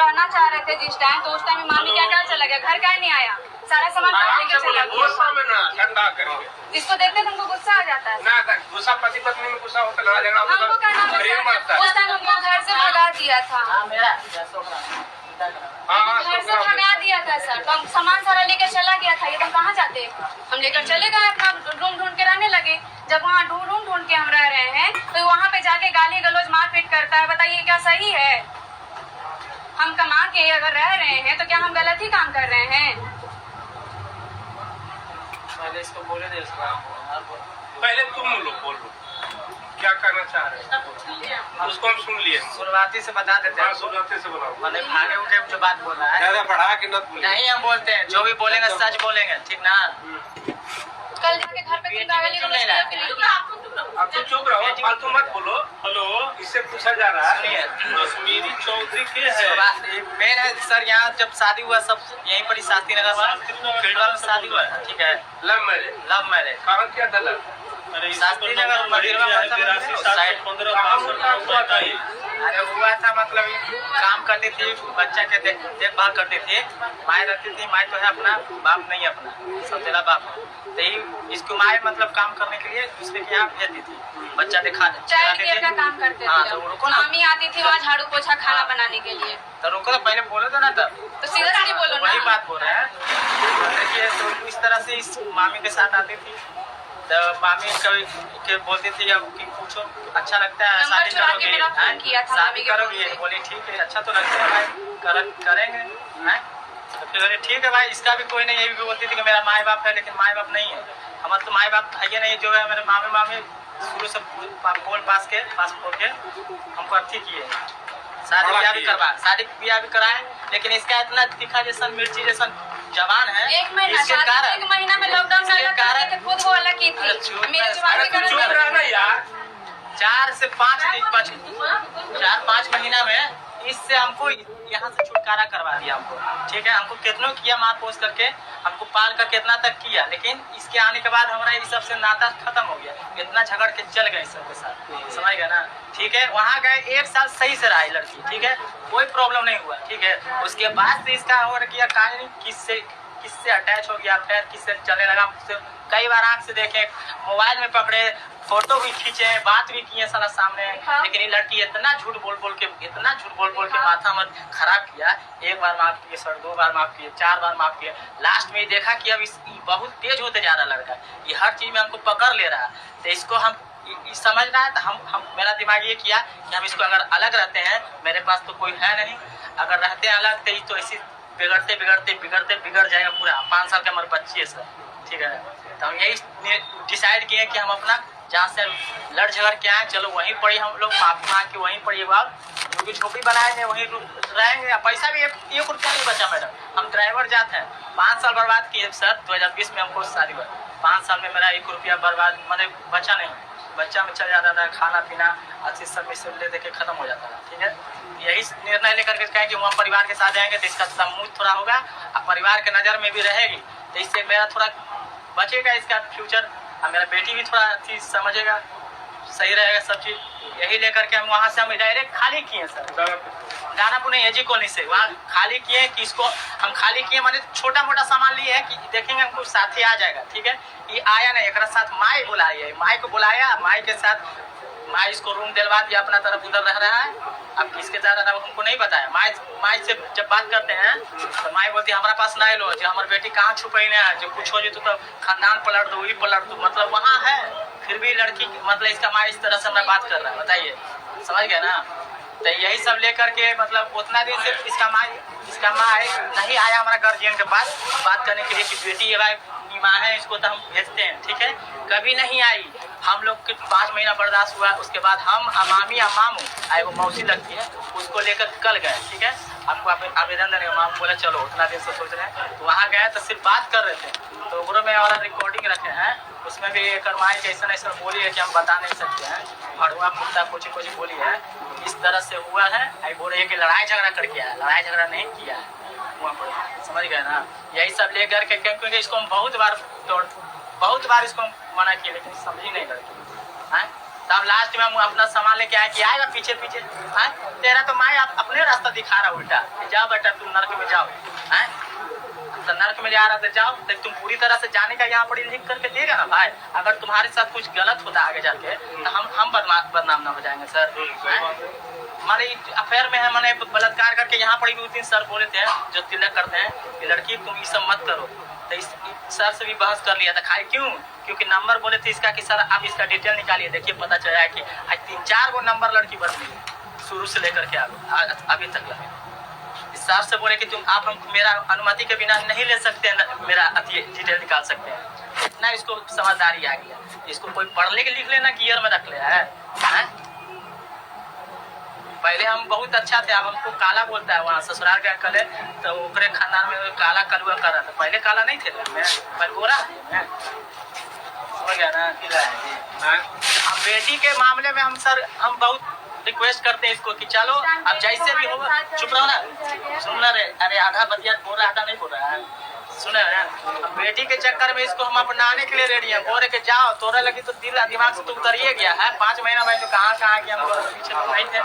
रहना चाह रहे थे जिस टाइम, तो उस टाइम मामी क्या चला गया, घर क्या नहीं आया, सारा सामान लेके चला गया। ठंडा करेंगे, जिसको देखते तुमको गुस्सा आ जाता है ना गुस्सा पति पत्नी में गुस्सा होता लड़ा झगड़ा होता हमको करना प्रेम बढ़ता है। उस टाइम हमको घर से भगा दिया था, घर से भगा दिया था सर। तो हम सामान सारा लेकर चला गया था, ये तो हम कहाँ जाते, हम लेकर चले गए अपना रूम ढूंढ के रहने लगे। जब वहाँ रूम ढूंढ के हम रह रहे हैं तो वहाँ पे जाके गाली गलौज मारपीट करता है। बताइए क्या सही है? हम कमा के अगर रह रहे हैं तो क्या हम गलत ही काम कर रहे हैं? पहले इसको बोले दे, पहले तुम लोग बोलो क्या करना चाह रहे हैं, उसको हम सुन लिए, शुरुआती से बता देते हैं, शुरुआती से बोला मतलब भागे उठे जो बात बोल रहा है ज्यादा बढ़ा के न नहीं, हम बोलते हैं जो भी बोलेंगे सच बोलेंगे, ठीक ना। कल जाके घर पे तुम गाली गलौज करके अब तुम चुप रहो, फालतू मत बोलो। हेलो, इससे पूछा जा रहा है कश्मीरी चौधरी के है मेन है सर। यहाँ जब शादी हुआ सब यहीं पर ही शास्त्री नगर में फील्ड में शादी हुआ, ठीक है। लव मैरिज कारण क्या दला शास्त्री नगर मदिरवा अरे हुआ था, मतलब काम करती थी, बच्चा के देखभाल करती थी, माए रहती थी। माए तो है अपना, बाप नहीं अपना, सब तेरा बाप। तो इसको माए मतलब काम करने के लिए दूसरे के यहाँ भेजती थी, बच्चा दिखा का काम करते थे। तो रुको ना, मामी आती थी वहाँ झाड़ू पोछा खाना बनाने के लिए। तो रुको, तो पहले बोलो तो ना, तब तो सीधा सीधी बोलो ना। वही बात बोल रहे हैं। देखिए तो इस तरह से इस मामी के साथ आती थी, तो मामी कभी के बोलती थी अब कि पूछो अच्छा लगता है, शादी करोगे, शादी करोगे? बोले ठीक है, अच्छा तो लगता है भाई, करेंगे। तो फिर ठीक है भाई, इसका भी कोई नहीं। ये भी बोलती थी कि मेरा माँ बाप है, लेकिन माँ बाप नहीं है हमारा, तो माँ बाप है नहीं। जो है मेरे मामी शुरू से पोल पास के हमको अर्थी किए, शादी ब्याह भी कराए, लेकिन इसका इतना तीखा जैसा मिर्ची जैसा जवान है। एक महीना में लॉकडाउन में कारण खुद वो अलग की थी, मेरे जवान के कारण यार 4 से 5 महीना में इससे हमको यहाँ से छुटकारा करवा दिया हमको, ठीक है। हमको कितना किया, मार पोस करके हमको पाल कर कितना तक किया, लेकिन इसके आने के बाद हमारा इस सबसे नाता खत्म हो गया। इतना झगड़ के चल गए सबके साथ, समझ गए ना, ठीक है। वहाँ गए 1 साल सही से रहा लड़की, ठीक है, कोई प्रॉब्लम नहीं हुआ, ठीक है। उसके बाद से इसका और किया कहानी किससे अटैच हो गया, फिर किससे चलने लगा। कई बार आँख से देखे, मोबाइल में पकड़े, फोटो भी खींचे, बात भी किए सारा सामने। हाँ। लेकिन ये लड़की इतना झूठ बोल बोल के माथा मत खराब किया। 1 बार माफ किए सर, 2 बार माफ किए, 4 बार माफ किए। लास्ट में देखा कि अब बहुत तेज होते जा रहा लड़का, ये हर चीज में हमको पकड़ ले रहा है। तो इसको हम समझ रहा है, तो हम मेरा दिमाग ये किया कि हम इसको अगर अलग रहते हैं, मेरे पास तो कोई है नहीं, अगर रहते हैं अलग तो इसी बिगड़ जाएगा पूरा। 5 साल का हमारे बच्ची है सर, ठीक है। तो हम यही डिसाइड किए कि हम अपना जहाँ से लड़ झगड़ के आए, चलो वहीं पर ही हम लोग माफी मांग के वहीं पर ये बात जो भी झोपड़ी बनाए थे वहीं रहेंगे। पैसा भी एक रुपया नहीं बचा मैडम, हम ड्राइवर जाते हैं। 5 साल बर्बाद किए सर, 2020 में हमको शादी हुआ, 5 साल में मेरा 1 रुपया बर्बाद, मतलब बचा नहीं। बच्चा में चल जाता था, खाना पीना अच्छी सब से ले के खत्म हो जाता था, ठीक है। यही निर्णय लेकर के कहें कि वहाँ परिवार के साथ जाएंगे तो इसका समूह थोड़ा होगा और परिवार के नज़र में भी रहेगी, तो इससे मेरा थोड़ा बचेगा इसका फ्यूचर, और मेरा बेटी भी थोड़ा चीज़ समझेगा, सही रहेगा सब चीज़। यही लेकर के हम वहाँ से हम डायरेक्ट खाली किए सर, दानापुर नहीं एजी कॉलोनी से वहाँ खाली किए कि इसको हम खाली किए, माने छोटा मोटा सामान लिए है कि देखेंगे हमको साथी आ जाएगा, ठीक है। ये आया नहीं, एक साथ माई बुलाई, माई को बुलाया, माई के साथ माई इसको रूम दिलवा दिया, अपना तरफ उधर रह रहा है। अब किसके साथ रहता है हमको नहीं बताया। माई से जब बात करते हैं तो माई बोलती है हमारा पास ना लो, जो हमारी बेटी कहाँ छुपई है, जो कुछ हो जाए तो खानदान पलट दो, वही पलट दो, मतलब वहाँ है फिर भी लड़की, मतलब इसका माई इस तरह से हमारा बात कर रहा है, बताइए, समझ गए ना। तो यही सब लेकर के मतलब उतना दिन से इसका माँ नहीं आया हमारा गार्जियन के पास बात करने के लिए कि बेटी ये माँ है, इसको तो हम भेजते हैं, ठीक है। कभी नहीं आई, हम लोग के 5 महीना बर्दाश्त हुआ। उसके बाद हम मामी या मामू आए, वो मौसी लगती है, उसको लेकर कल गए, ठीक है। आपको आवेदन देने का मामू बोला चलो, उतना दिन से सोच रहे हैं, तो वहाँ गए तो सिर्फ बात कर रहे थे, तो ओकरो में हमारा रिकॉर्डिंग रखे हैं, उसमें भी करवाई ऐसा बोली है कि हम बता नहीं सकते हैं, भड़ुआ कुत्ता कुछ बोली है, इस तरह से हुआ है। आई बोल रही है कि लड़ाई झगड़ा करके आया, लड़ाई झगड़ा नहीं किया है वहाँ पर, समझ गए ना। यही सब लेकर के, क्योंकि इसको हम बहुत बार इसको मना किया, लेकिन समझी नहीं लड़की है। तब लास्ट में हम अपना सामान लेके आए कि आएगा पीछे पीछे। तेरा तो माँ अपने रास्ता दिखा रहा उल्टा, जाओ बेटा तुम नर्क में जाओ। तो नर्क में जा रहा था, जाओ तो तुम पूरी तरह से जाने का यहाँ पर लिख करके देगा ना भाई। अगर तुम्हारे साथ कुछ गलत होता आगे जाके तो हम बदनाम ना हो जाएंगे सर। माने अफेयर में है, मैंने बलात्कार करके यहाँ पर 2-3 सर बोले थे जो तिलक करते हैं कि लड़की तुम ये सब मत करो। तो इस सर से भी बहस कर लिया था। खाई क्योंकि नंबर बोले थे इसका कि सर आप इसका डिटेल निकालिए, देखिए पता चला है कि आज 3-4 गो नंबर लड़की बदली शुरू से लेकर के अभी तक लगे। इस सर से बोले कि आप मेरा अनुमति के बिना नहीं ले सकते हैं, मेरा डिटेल निकाल सकते हैं। इतना इसको समझदारी आ गया। इसको कोई पढ़ ले के लिख लेना गियर में रख ले है। पहले हम बहुत अच्छा थे, अब हमको काला बोलता है। वहाँ ससुराल गया कल तो ओकरे खानदान में काला कलुआ कर रहा था। पहले काला नहीं थे मैं, पर गोरा है हो गया ना। अब बेटी के मामले में हम बहुत रिक्वेस्ट करते हैं इसको कि चलो अब जैसे भी होगा। चुप रहो ना, सुनना रे। अरे आधा बतिया बोल रहा, आधा नहीं बोल रहा है। सुने अब बेटी के चक्कर में इसको हम अपनाने के लिए रेडी हैं। बोल रहे कि जाओ, तोड़े लगी तो दिमाग से तो उतरिए गया है। 5 महीना में तो कहाँ गया, हमको पीछे तो नहीं थे।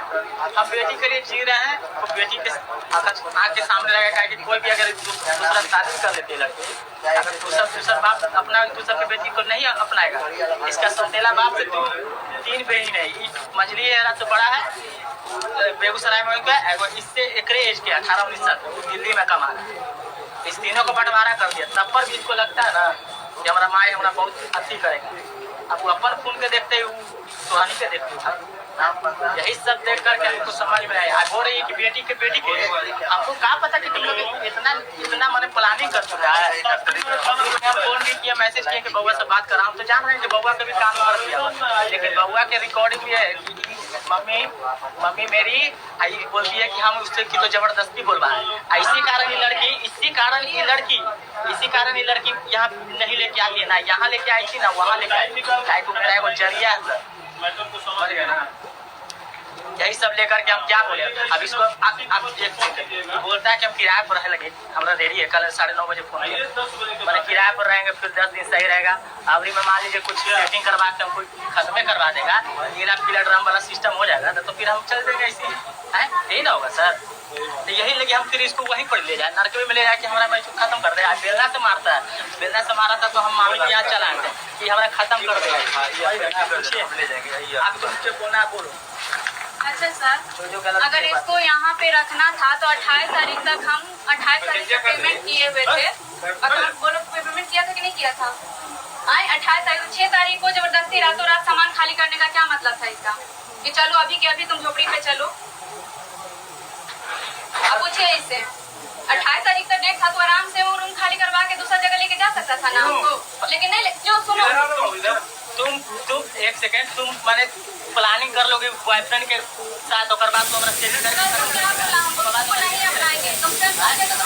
अब बेटी के लिए जी रहे हैं तो बेटी के आँख के सामने रहेगा कि कोई भी अगर दूसरा शादी कर लेती लड़की, अगर दूसरा बाप अपना दूसरा के बेटी को नहीं अपनाएगा। इसका सौतेला बाप से 3 बहन है। मछली है तो बड़ा है बेगूसराय में, इससे एकरे एज के 18-19 साल दिल्ली में कमा रहा है। इस तीनों को बंटवारा कर दिया। तब पर भी इसको लगता है ना कि हमारा माँ हमारा बहुत अच्छी करेगा। अब वो अपन खून के देखते हुए सुहानी के देखते हुए यही सब देख करके हमको समझ में आया। हो रही है कि बेटी के हमको क्या पता कि तुम लोग इतना मैंने प्लानिंग कर चुका है। फोन भी किया, मैसेज किया कि बउआ से बात कर रहा हूँ, तो जान रहे हैं कि बउआ का भी काम कर दिया। लेकिन बउआ के रिकॉर्डिंग भी है कि मम्मी मेरी बोलती है कि हम उससे की तो जबरदस्ती बोलवाए। इसी कारण ये लड़की यहाँ नहीं लेके आई है, ना यहाँ लेके आई थी ना वहाँ लेके आई थी। मेरा एगो जरिया है, समझ गए ना। यही सब लेकर के हम क्या बोले। अब इसको बोलता है कि हम किराए पर रह लगे। हमारा रेडी है, कल 9:30 बजे फोन किया। मैंने किराए पर रहेंगे, फिर 10 दिन सही रहेगा। अभी में मान लीजिए कुछ सेटिंग करवा के हमको खत्म करवा देगा, नीला पीला ड्रम वाला सिस्टम हो जाएगा तो फिर हम चल देंगे। इसी है यही ना होगा सर। तो यही लगे हम फिर इसको वहीं पर ले जाए, नरक में ले जाए कि हमारा मैच खत्म कर देगा। बेलना से मारता है, बेलना से मारा था तो हम मामी के यहाँ चलाएंगे कि हमारा खत्म कर देगा। आप तो मुझे बोलना बोलो। अच्छा सर, अगर इसको यहाँ पे रखना था तो 28 तारीख तक हम 28 तारीख तक पेमेंट किए हुए थे। अगर बोलो पेमेंट किया था कि नहीं किया था? 28 तारीख 6 तारीख को जबरदस्ती रातों रात सामान खाली करने का क्या मतलब था इसका? कि चलो अभी के अभी तुम झोपड़ी पे चलो। अब पूछिए इससे 28 तारीख तक डेट था तो आराम से वो रूम खाली करवा के दूसरा जगह लेके जा सकता था ना हमको। लेकिन नहीं, जो सुनो तुम एक सेकेंड, तुम मैंने प्लानिंग कर लोगे बॉयफ्रेंड के साथ और बाद तो नहीं अपनाएंगे। तुमसे तो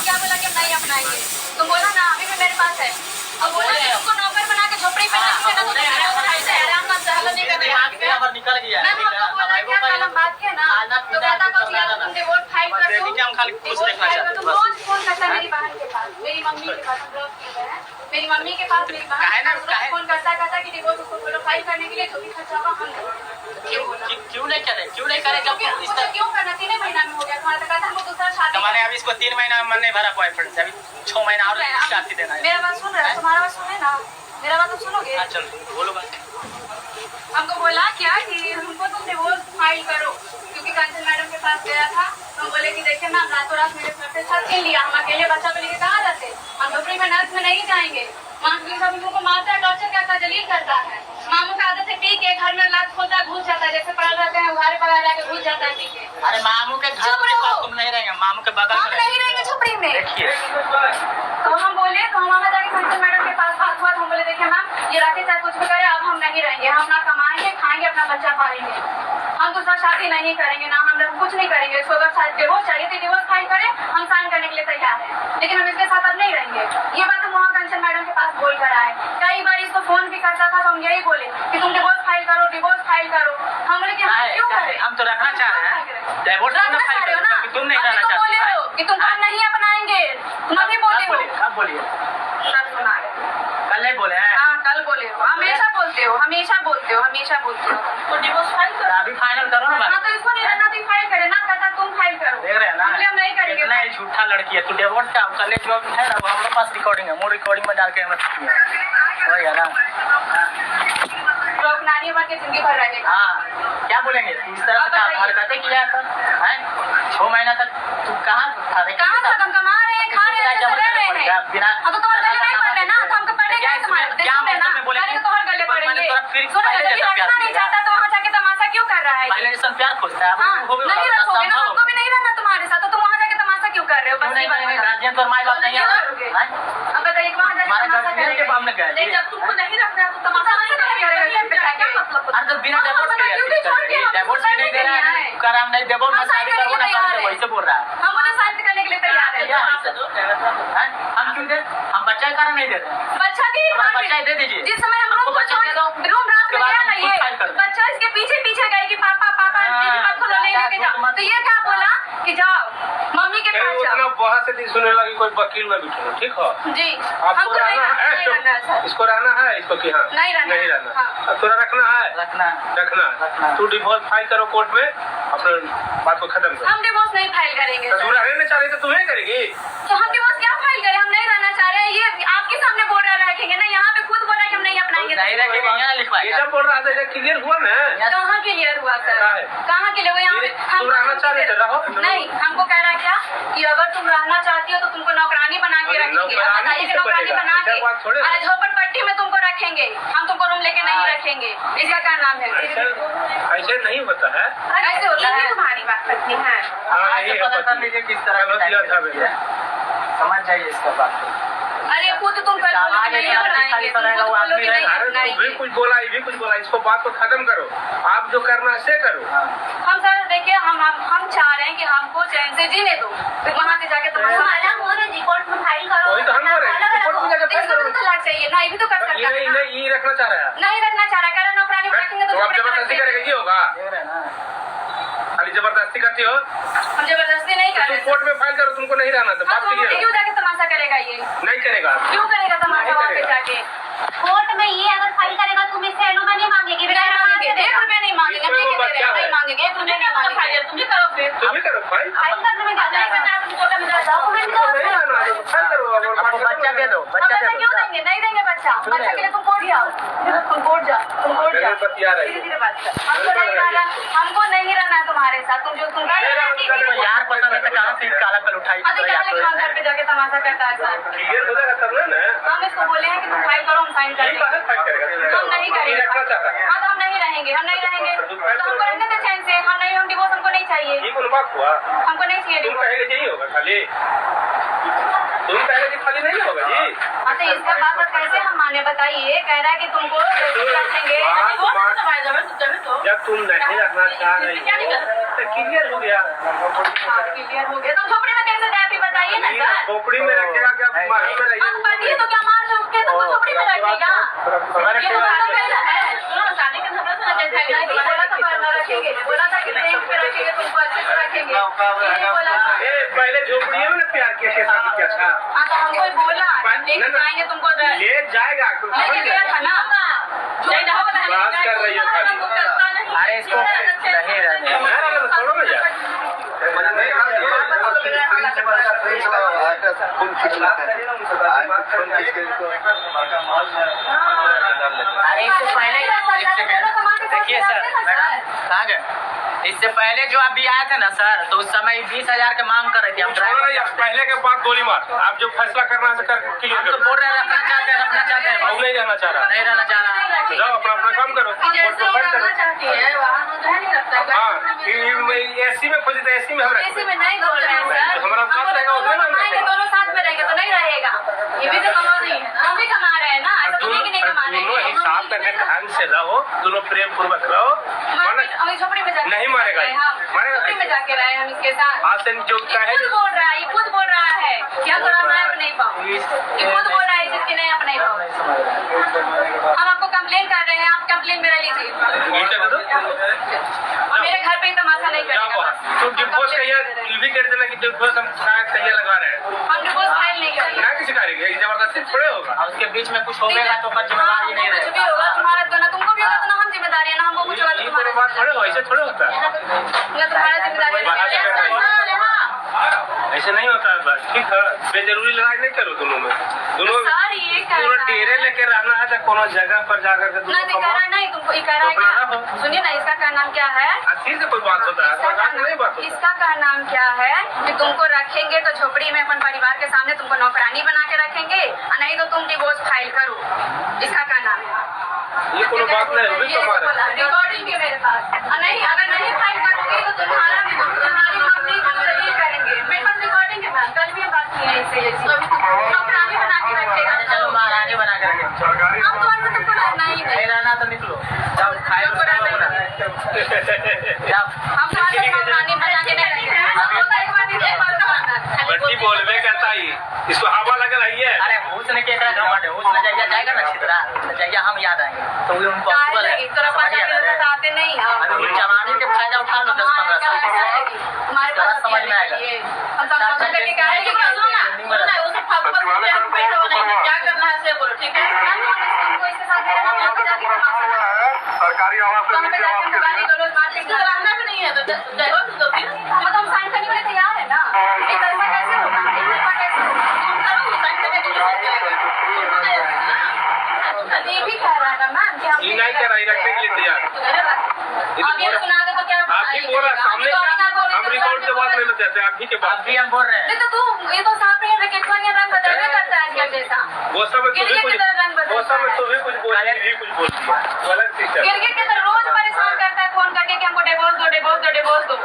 क्या बोला कि हम नहीं अपनाएंगे? तुम बोला ना अभी भी मेरे पास है। अब बोला कि तुमको नौकर बना के झोपड़ी पे आराम मत सहल नहीं कर रहे। निकल गया हम बात किया ना तो कहता तो तुम डिवोर्स फाइल कर दो। तुम रोज फोन करता है मेरी बहन के पास, मेरी मम्मी के पास, मेरी मम्मी के पास, मेरी बहन फोन करता कि डिवोर्स उसको फाइल करने के लिए जो भी खर्चा होगा हम देंगे। क्यों नहीं करे क्यों करना? 3 महीना में हो गया तुम्हारा, तो कहता हमको दूसरा शादी। तो मैंने अभी इसको 3 महीना में नहीं भरा बॉयफ्रेंड से, अभी 6 महीना और शादी देना है। मेरा बात सुन रहा है, तुम्हारा बात सुने ना, मेरा बात तो सुनोगे। चल बोलो बात। हमको बोला क्या कि हमको तुम डिवोर्स फाइल करो, क्योंकि कंचन मैडम के पास गया था। हम बोले कि देखिए मैम रातों रात मेरे घर पे छत छीन लिया, हम अकेले बच्चा को लेके कहाँ जाते? हम झोपड़ी में नर्क में नहीं जाएंगे। वहाँ को मारता है, टॉर्चर करता है, जलील करता है। मामू का आदत है पी के घर में लात खोलता घुस जाता है, जैसे पड़े रहते हैं उघारे पड़ा रह के घुस जाता है पी के। अरे मामू के घर में तुम नहीं रहेंगे, मामू के बगल में नहीं रहेंगे झोपड़ी में। तो हम बोले तो हम वहाँ जाके कंचन मैडम के पास बात हुआ तो हम बोले देखिए मैम ये रात चाहे कुछ भी करे, अब हम नहीं रहेंगे, हम ना कमाएंगे खाएंगे अपना बच्चा पालेंगे, हम दूसरा शादी नहीं करेंगे ना, हम लोग कुछ नहीं करेंगे। इसको अगर डिवोर्स चाहिए तो डिवोर्स फाइल करें, हम साइन करने के लिए तैयार है, लेकिन हम इसके साथ अब नहीं रहेंगे। ये बात हम वहाँ कंचन मैडम के पास बोल कर आए। कई बार इसको फोन भी करता था तो हम यही बोले कि तुम डिवोर्स फाइल करो, डिवोर्स फाइल करो। हम बोले कि हम क्यों करें? हम तो रखना चाह रहे हैं, डिवोर्स रखना चाह रहे हो ना, तुम नहीं रहना चाहते हो कि तुम हम नहीं अपनाएंगे, तुम अभी बोले हो। कब बोलिए? सर सुना कल नहीं बोले हैं? हाँ कल बोले हो, हमेशा बोलते हो, हमेशा बोलते हो, हमेशा बोलते हो। तो अभी फाइनल करो ना हाँ तो इसको नहीं रहना तो फाइल करे ना, कहता तुम फाइल करो। देख रहे हैं ना, हम नहीं करेंगे। कितना ही झूठा लड़की है। तू डिवोर्स का कल जो है ना, वो हमारे पास रिकॉर्डिंग है, वो रिकॉर्डिंग में डाल के हमें वही है ना। तो नानी बन के जिंदगी भर रहेगा। हाँ क्या बोलेंगे, इस तरह से हरकतें किया था 6 महीना तक तू कहाँ था? कहाँ था? हम कमा रहे हैं, खा रहे हैं, रह रहे हैं। अब तो तुम्हारे गले नहीं पड़े ना, तो हमको पड़ेगा क्या तुम्हारे क्या ना, पहले तो तुम्हारे गले पड़ेंगे। सुनो, जब रखना नहीं चाहता तो वहाँ जाके तमाशा क्यों कर रहा है? पहले जैसा प्यार खोजता है, हाँ, नहीं रखोगे ना, हमको भी नहीं रहना तुम्हारे साथ, तो तुम वहाँ जाके तमाशा क्यों कर रहे हो? बस ये बात है। गार्जियन तो माई बाप नहीं है। अब बताइए वहाँ जाके हमारा तमाशा गार्जियन के हम गए। नहीं, जब तुमको नहीं रखना है तो तमाशा नहीं करेगा, क्या मतलब? अरे तो बिना डिवोर्स के डिवोर्स भी नहीं दे रहा है, कराम नहीं डिवोर्स में शादी करो ना, कर वैसे बोल रहा है। हम मुझे शांत करने के लिए तैयार है। हम क्यों दे, हम बच्चा का कारण नहीं दे रहे। बच्चा की बच्चा दे दीजिए। जिस समय हम लोग बच्चा दे दो, रूम रात में गया ना, ये बच्चा इसके पीछे पीछे गए कि पापा पापा मत खोलो, नहीं लेके जाओ। तो ये क्या बोला कि जाओ मम्मी के पास जाओ। बहुत से दिन सुनने लगी कोई वकील में बिठो, ठीक हो जी, आपको रहना है, इसको रहना है, इसको की हाँ नहीं रहना। हाँ। तोरा रखना है, रखना। तू डिवोर्स फाइल करो कोर्ट में, अपने बात को खत्म कर। हम डिवोर्स नहीं फाइल करेंगे। तू रहना चाह रही तो तुम्हें करेगी। तो हम डिवोर्स क्या फाइल करें? हम नहीं रहना चाह रहे हैं, ये आपके सामने बोल रहा रखेंगे ना, यहाँ पे खुद बोला कि हम नहीं अपनाएंगे। नहीं रखेंगे, यहाँ लिखवाएगा। ये जब बोल रहा था क्लियर हुआ ना। कहाँ क्लियर हुआ सर? कहाँ के लिए? वो यहाँ पे तुम रहना चाह रहे थे, रहो। नहीं, हमको कह रहा क्या कि अगर तुम रहना चाहती हो तो तुमको नौकरानी बना के रखेंगे। बताइए कि नौकरानी बना के अरे झोपड़पट्टी में तुमको रखेंगे, हम तुमको रूम लेके नहीं रखेंगे। इसका क्या नाम है? ऐसे नहीं होता है, ऐसे होता है। तुम्हारी बात करनी है। पता कर लीजिए किस तरह दिया था मैंने। समझ जाइए इसका बात। अरे खुद तुम कर लो कि नहीं अपनाएंगे, तुम खुद बोलो कि नहीं अरे अपनाएंगे। भी कुछ बोला, ये भी कुछ बोला, इसको बात को खत्म करो। आप जो करना है से करो। हम सर देखिए, हम चाह रहे हैं कि हमको चैन से जीने दो, फिर वहाँ से जाके तुम्हारा अलग हो रहे रिकॉर्ड में फाइल करो। वही तो हम बोल रहे हैं, रिकॉर्ड में जाके फाइल करो। इसको तो तलाक चाहिए ना, ये भी तो कर सकता है। नहीं ये रखना चाह रहा है, नहीं रखना चाह रहा, कह रहा नौकरानी रखेंगे तो आप जबरदस्ती करेंगे, ये होगा। खाली जबरदस्ती करती हो, हम जबरदस्ती नहीं कर तुम रहे। कोर्ट में फाइल करो, तुमको नहीं रहना तो बात क्लियर। क्यों जाके तमाशा करेगा? ये नहीं करेगा, क्यों करेगा तमाशा वहाँ पे जाके? कोर्ट में ये अगर फाइल करेगा तुम इससे एलुमनी मांगेगी, नहीं मांगेंगे, 1 रुपया नहीं मांगेंगे, हम नहीं कह रहे हैं, नहीं मांगेंगे, 1 रुपया नहीं मांगेंगे। तुम भी करो फिर, तुम भी करो फाइल। फाइल करने में क्या जाएगा? डॉक्यूमेंट दो। नहीं रहना तो फाइल करो। आपको बच्चा दे दो, हम बच्चा बच्चा दे क्यों दो। देंगे? नहीं देंगे बच्चा। बच्चा के लिए तुम कोर्ट जाओ, तुम कोर्ट जाओ, तुम कोर्ट जाओ। बतिया रही धीरे धीरे बात कर। हमको नहीं रहना है तुम्हारे साथ। तुम जो तुम यार पता नहीं था कहाँ से काला कल उठाई। हम घर पे जाके तमाशा करता है सर। क्लियर हो जाएगा तब ना। हम इसको बोले हैं कि तुम फाइल करो, हम साइन कर नहीं देंगे। फाइल करेगा, हम नहीं करेंगे। रखना चाहता है। हाँ तो हम नहीं रहेंगे, हम नहीं रहेंगे तो हमको रहने दे चैन से। हम नहीं, हम डिवोर्स हमको नहीं चाहिए, ये कौन बात हुआ? हमको नहीं चाहिए तुम डिवोर्स। कहेंगे यही होगा खाली, तुम कहेंगे खाली नहीं होगा जी। हाँ तो इसका बात कैसे हम माने? बताइए, कह रहा है कि तुमको रखेंगे। जब तुम नहीं रखना चाह रही हो तो क्लियर हो गया। हाँ क्लियर हो गया। तुम झोपड़ी में कैसे जाए बताइए ना सर। खोपड़ी में रखेगा क्या, माही में रखेगा? आप पढ़िए तो क्या मार झोंक के तुमको झोपड़ी में रखेगा? ये तो बात कैसा है? सुनो ना, शादी के झगड़े से ना बोला था ना रखेंगे, बोला था कि बैंक पे रखेंगे, तुमको अच्छे से रखेंगे, ये बोला था। पहले झोपड़ी में प्यार किया के साथ क्या था? हाँ तो हमको बोला लेके जाएंगे तुमको, ले जाएगा, लेके गया था ना। बात कर रही हो खाली। अरे इसको नहीं रहने छोड़ो ना यार। अरे इससे पहले देखिए सर, कहाँ गए? इससे पहले जो अभी आए थे ना सर, तो उस समय 20,000 के मांग कर रहे थे हम ड्राइवर। पहले के बाद गोली मार, आप जो फैसला करना है कर क्लियर हम तो करो। बोल रहे हैं रखना चाहते हैं, रखना चाहते हैं, नहीं रहना चाह रहा, नहीं रहना चाह रहा। जाओ अपना अपना काम करो, कोर्ट में फाइल करो। हाँ एसी में खोजे तो एसी में हम ऐसे में नहीं बोल रहे हैं सर, हमारा साथ रहेगा उसमें ना कमाएंगे, दोनों साथ में रहेंगे तो नहीं रहेगा। ये भी तो कमा रही है, हम भी कमा रहे हैं ना, ऐसा तो नहीं कि नहीं कमा रहे दोनों हैं। हिसाब करके ढंग से रहो, दोनों प्रेम पूर्वक रहो। हम झोपड़ी में जाके नहीं मारेगा ये, मारेगा झोपड़ी में जाके रहे हम इसके साथ। आज से जो कहे खुद बोल रहा है, ये खुद बोल रहा है क्या करा मैं अब नहीं पाऊँ, ये खुद बोल रहा है जिसकी नहीं अब नहीं पाऊँ। हम आपको कंप्लेन कर रहे हैं, आप कंप्लेन मेरा लीजिए। ये क्या करो? मेरे घर पे ही तमाशा नहीं करेगा। तुम डिवोर्स कहिए, ये भी कर देना कि डिवोर्स हम कहिए लगा रहे हैं। हम डिवोर्स फाइल नहीं करेंगे। ना किसी करेंगे, जबरदस्ती थोड़े होगा। और उसके बीच में कुछ होगा तो जिम्मेदारी नहीं कुछ रहेगा। भी होगा तुम्हारा तो ना, तुमको भी होगा तो ना हम जिम्मेदारी है ना, हम वो कुछ वाला ये कोनो बात थोड़े हो, ऐसे थोड़े होता है, ये तुम्हारा जिम्मेदारी है। ऐसे नहीं होता है बस। ठीक है, बेजरूरी लड़ाई नहीं करो दोनों में, दोनों सर ये पूरा करना डेरे लेके रहना है तो कोनो जगह पर जाकर के ना दिखाना नहीं तुमको, इकारा है क्या? सुनिए ना, इसका क्या नाम क्या है? अच्छी से कोई बात होता है, मजाक में नहीं बात होता है। इसका क्या नाम क्या है कि तुमको रखेंगे तो झोपड़ी में अपन परिवार के सामने तुमको नौकरानी बना के रखेंगे, और नहीं तो तुम डिवोर्स फाइल करो। इसका क्या नाम है? ये कोनो बात नहीं होगी तुम्हारे। रिकॉर्डिंग है मेरे पास, और नहीं अगर नहीं फाइल करोगे तो तुम्हारा भी तुम्हारी नौकरी हम नहीं करेंगे। मेरे पास रिकॉर्डिंग है मैम, कल भी हम बात की है इससे। नौकरानी बना के रखेगा। चलो महारानी बना कर रखेंगे। हम तुम्हारे से तुमको रहना ही नहीं। रहना तो निकलो, जाओ फाइल तुमको रहना ही नहीं। जाओ। हम तुम्हारे से नौकरानी बना के नहीं रखेंगे। हम होता एक बार नहीं एक बार का बनना। बट्टी बोलबे करता ही, इसको हवा लग रही है। अरे हुस्न के एकरा घमंड है, हुस्न जाएगा ना छितरा तो जाएगा, हम याद आएंगे तो वो इम्पॉसिबल है। तोरा पता है बताते नहीं हम। अभी जवानी के फायदा उठा लो 10-15 साल, हमारे पास समझ में आएगा। हम समझ करके क्या है कि सुनना उसे फालतू क्या करना है से बोलो, ठीक है? हमको इसके साथ सरकारी आवास से नीचे आवास के गाली गलौज मार के रहना भी नहीं है तो डाइवोर्स दो फिर। मतलब हम साइन करने के लिए तैयार है ना। एक तरफा कैसे होगा, एक तरफा कैसे होगा? तुम करो साइन करने के लिए। ये भी कह रहा है ना मैम कि हम ये नहीं कर रही, रखने के लिए तैयार। अब ये सुना दो तो क्या आप भी बोल रहे हैं सामने, हम रिकॉर्ड के बाद नहीं चाहते, आप ही के बाद। अभी हम बोल रहे हैं। नहीं तो तू ये तो साफ है, रकेटवा ये रंग बदलने करता है आजकल जैसा। वो सब में गिरगिट की तरह रंग बदलता है। वो सब में तुम्हें कुछ बोल रही, कुछ बोल रही है। वो अलग चीज है। गिरगिट के तरह रोज परेशान करता है फोन करके कि हमको डिवोर्स दो, डिवोर्स दो, डिवोर्स दो।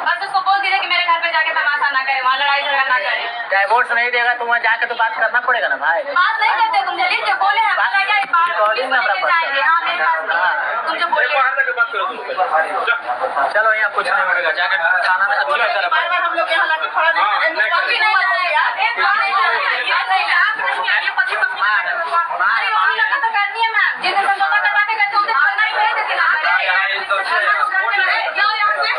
बस उसको बोल दीजिए कि मेरे घर पे जाके तमाशा ना करे, वहाँ लड़ाई झगड़ा ना करे। डाइवोर्स नहीं देगा तो वहाँ जाकर तो बात करना पड़ेगा ना भाई। बात नहीं करते तुम, जल्दी से बोले हम क्या एक बात पुलिस में लेके जाएंगे। हाँ मेरे पास नहीं है, तुम जो बोले बाहर जाके बात करो तुम। चलो यहाँ कुछ नहीं मिलेगा, जाकर थाना में अभी कर बार-बार हम लोग यहाँ लाके खड़ा नहीं करेंगे। कभी नहीं लगाया, एक बार नहीं लगाया। ये नहीं आप नहीं आइए पति पत्नी अरे वहाँ लगा तो करनी है मैम, जिसने समझौता करवा के गए थे उसे खाना ही भेज देती ना। जाओ यहाँ से।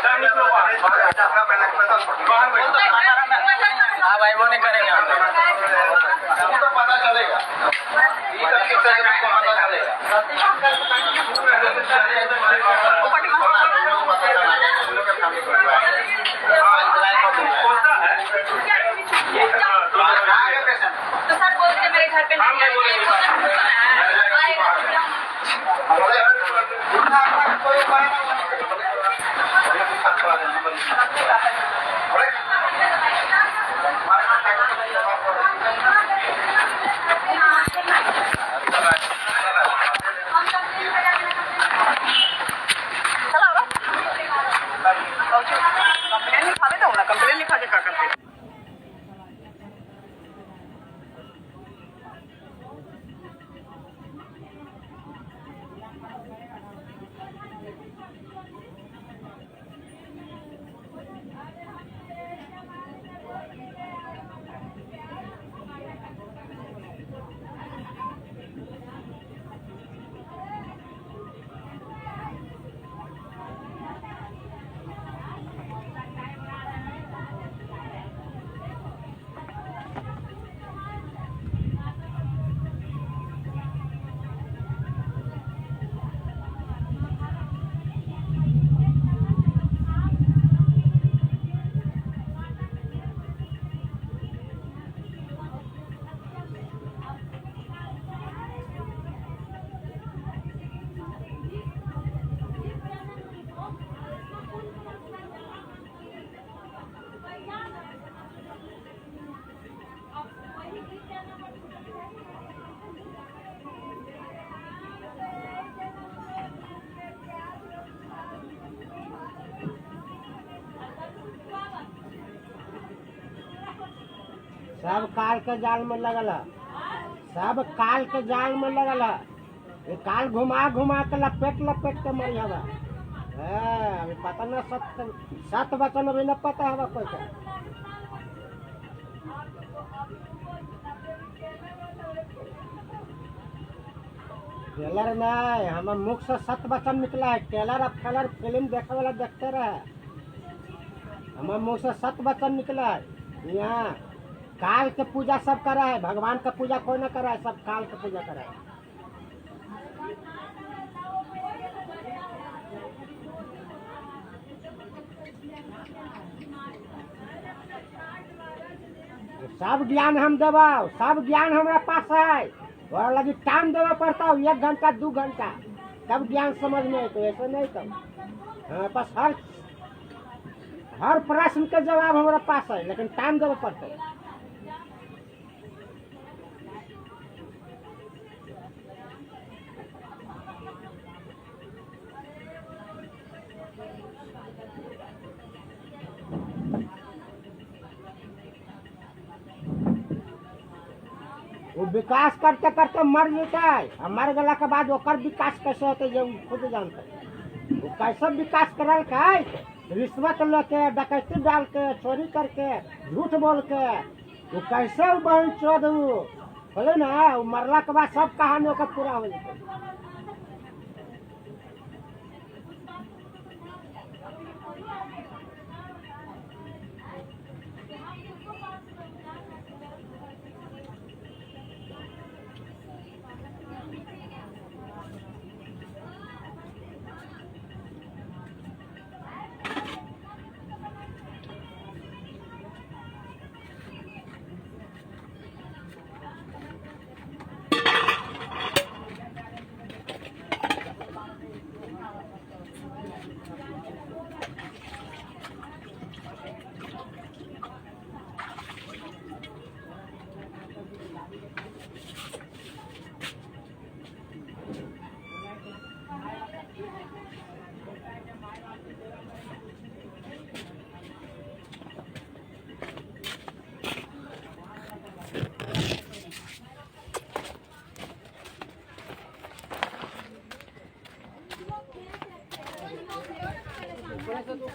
हाँ भाई वो नहीं करेंगे हम लोग। तो पता चलेगा, ये तब कितना आपको पता चलेगा। तो सर बोलते मेरे घर पे नहीं आएगा। कोई उपाय कंप्लेन लिखा देता हूँ ना, कंप्लेन लिखा के क्या करते? सब काल के जाल में लगल है, सब काल के जाल में लगल है। ये काल घुमा घुमा के लपेट के मरी हवा। अभी पता न सत वचन अभी न पता हवा कोई का। टेलर नहीं, हम मुख से सत वचन निकला है। टेलर अब कलर फिल्म देखे वाला देखते रहे, हमारे मुँह से सत वचन निकला है। यहाँ काल के पूजा सब करा है, भगवान का पूजा कोई ना करा है, सब काल का पूजा करा है। सब ज्ञान हम देव, सब ज्ञान हमारा पास है, और लगी टाइम देवे पड़ता है 1 घंटा 2 घंटा, तब ज्ञान समझ में है। तो ऐसे नहीं तो हमारे पास हर प्रश्न के जवाब हमारे पास है, लेकिन टाइम देवे पड़ता है। वो विकास करते करते मर जाता है, और मर गला के बाद ओकर विकास कैसे होते ये खुद जानते हैं। वो कैसे विकास करल के, रिश्वत लेके, डकैती डाल के, चोरी करके, झूठ बोल के, वो कैसे बहन चोद बोले ना, वो मरला के बाद सब कहानी ओकर पूरा हो जाता है।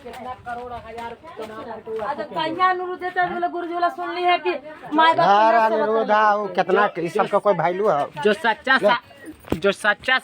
कितना करोड़ हजार कन्या अनुरोध गुरुजी वाला सुन ली है कि माय अनुरोध कितना, इस सब का कोई वैल्यू है? जो सच्चा